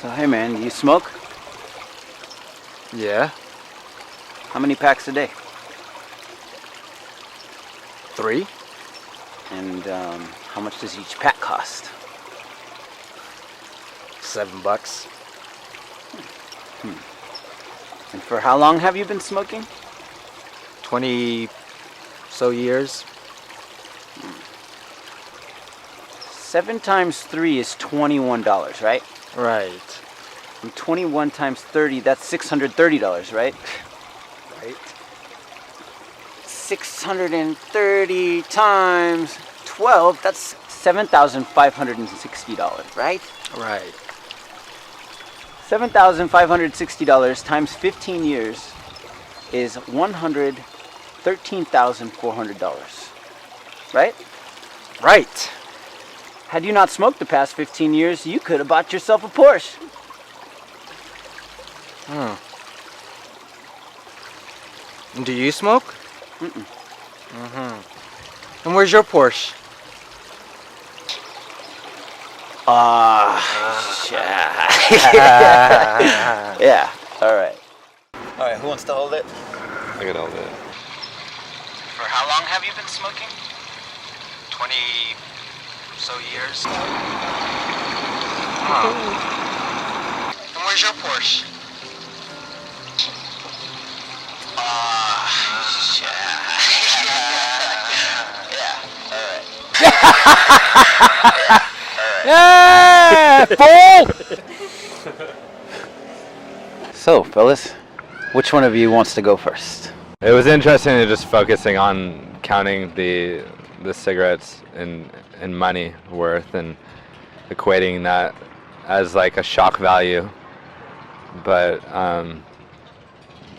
So hey man, do you smoke? Yeah. How many packs a day? 3. And how much does each pack cost? $7. And for how long have you been smoking? 20 so years. 7 times 3 is $21, right? Right. And 21 times 30, that's $630, right? Right. 630 times 12, that's $7,560, right? Right. $7,560 times 15 years is $113,400, right? Right. Had you not smoked the past 15 years, you could have bought yourself a Porsche. Do you smoke? Mm-mm. And where's your Porsche? Yeah, alright. Alright, who wants to hold it? I could hold it. For how long have you been smoking? 20 so years. And where's your Porsche? Yeah, fool! So, fellas, which one of you wants to go first? It was interesting to just focusing on counting the cigarettes in money worth and equating that as like a shock value. But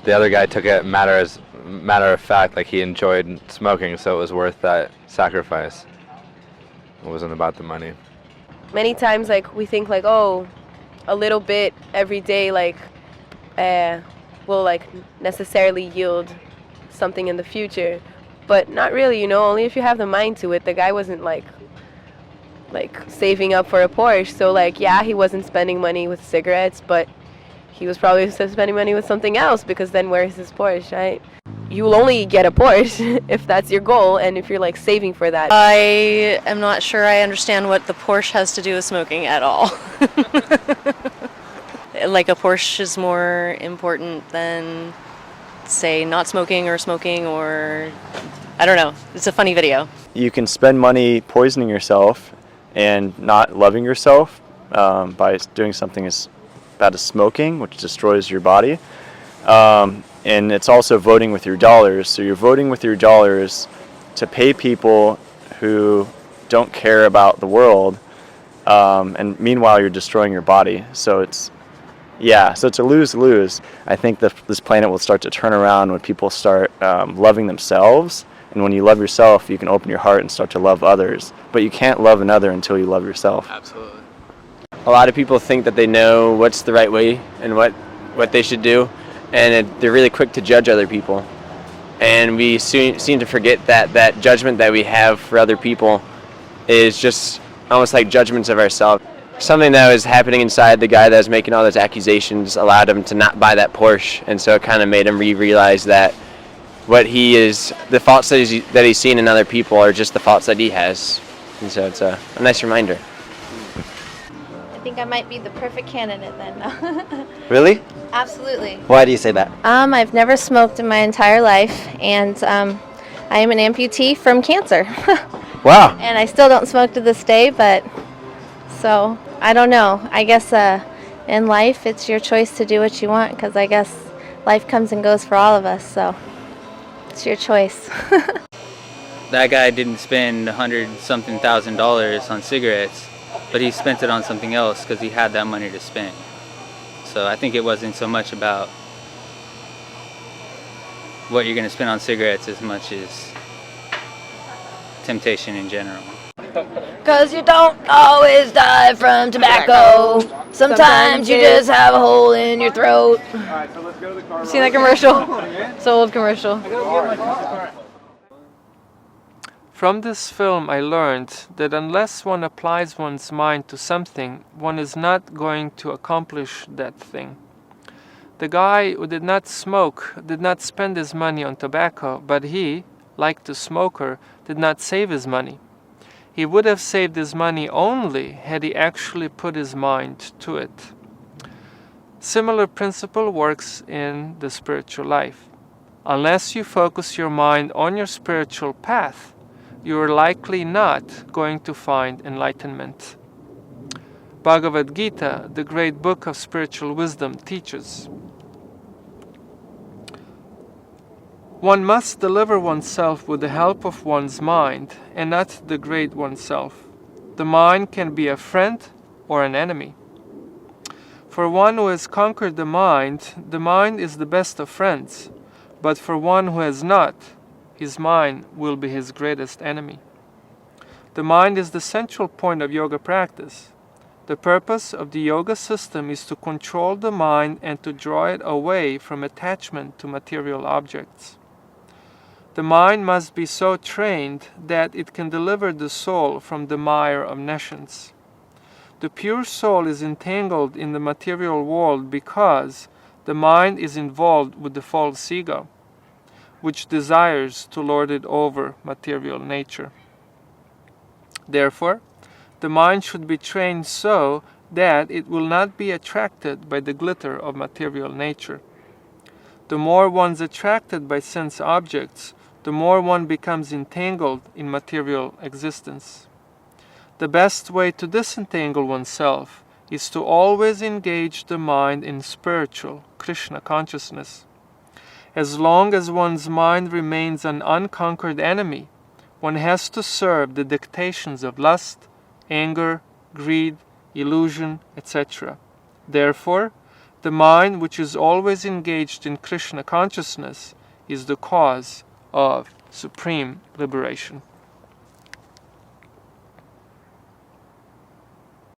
the other guy took it matter of fact, like he enjoyed smoking, so it was worth that sacrifice. It wasn't about the money. Many times, like, we think, like, oh, a little bit every day, like, will, like, necessarily yield something in the future. But not really, you know, only if you have the mind to it. The guy wasn't, like saving up for a Porsche. So, like, yeah, he wasn't spending money with cigarettes, but he was probably spending money with something else, because then where's his Porsche, right? You'll only get a Porsche if that's your goal and if you're like saving for that. I am not sure I understand what the Porsche has to do with smoking at all. Like, a Porsche is more important than, say, not smoking, or I don't know. It's a funny video. You can spend money poisoning yourself and not loving yourself by doing something as bad as smoking, which destroys your body. And it's also voting with your dollars. So you're voting with your dollars to pay people who don't care about the world, and meanwhile you're destroying your body. So it's a lose-lose. I think this planet will start to turn around when people start loving themselves. And when you love yourself, you can open your heart and start to love others. But you can't love another until you love yourself. Absolutely. A lot of people think that they know what's the right way and what they should do, and they're really quick to judge other people. And we seem to forget that judgment that we have for other people is just almost like judgments of ourselves. Something that was happening inside the guy that was making all those accusations allowed him to not buy that Porsche, and so it kind of made him realize that the faults that he's seen in other people are just the faults that he has. And so it's a nice reminder. I think I might be the perfect candidate then. Really? Absolutely. Why do you say that? I've never smoked in my entire life, and I am an amputee from cancer. Wow. And I still don't smoke to this day, but so I don't know. I guess in life it's your choice to do what you want, because I guess life comes and goes for all of us, so it's your choice. That guy didn't spend $100-something thousand on cigarettes, but he spent it on something else because he had that money to spend. So I think it wasn't so much about what you're going to spend on cigarettes as much as temptation in general. 'Cause you don't always die from tobacco. Sometimes you just have a hole in your throat. Seen that commercial? It's an old commercial. From this film I learned that unless one applies one's mind to something, one is not going to accomplish that thing. The guy who did not smoke did not spend his money on tobacco, but he, like the smoker, did not save his money. He would have saved his money only had he actually put his mind to it. Similar principle works in the spiritual life. Unless you focus your mind on your spiritual path, you are likely not going to find enlightenment. Bhagavad Gita, the great book of spiritual wisdom, teaches, one must deliver oneself with the help of one's mind and not degrade oneself. The mind can be a friend or an enemy. For one who has conquered the mind is the best of friends, but for one who has not, his mind will be his greatest enemy. The mind is the central point of yoga practice. The purpose of the yoga system is to control the mind and to draw it away from attachment to material objects. The mind must be so trained that it can deliver the soul from the mire of nescience. The pure soul is entangled in the material world because the mind is involved with the false ego, which desires to lord it over material nature. Therefore, the mind should be trained so that it will not be attracted by the glitter of material nature. The more one's attracted by sense objects, the more one becomes entangled in material existence. The best way to disentangle oneself is to always engage the mind in spiritual Krishna consciousness. As long as one's mind remains an unconquered enemy, one has to serve the dictations of lust, anger, greed, illusion, etc. Therefore, the mind which is always engaged in Krishna consciousness is the cause of supreme liberation.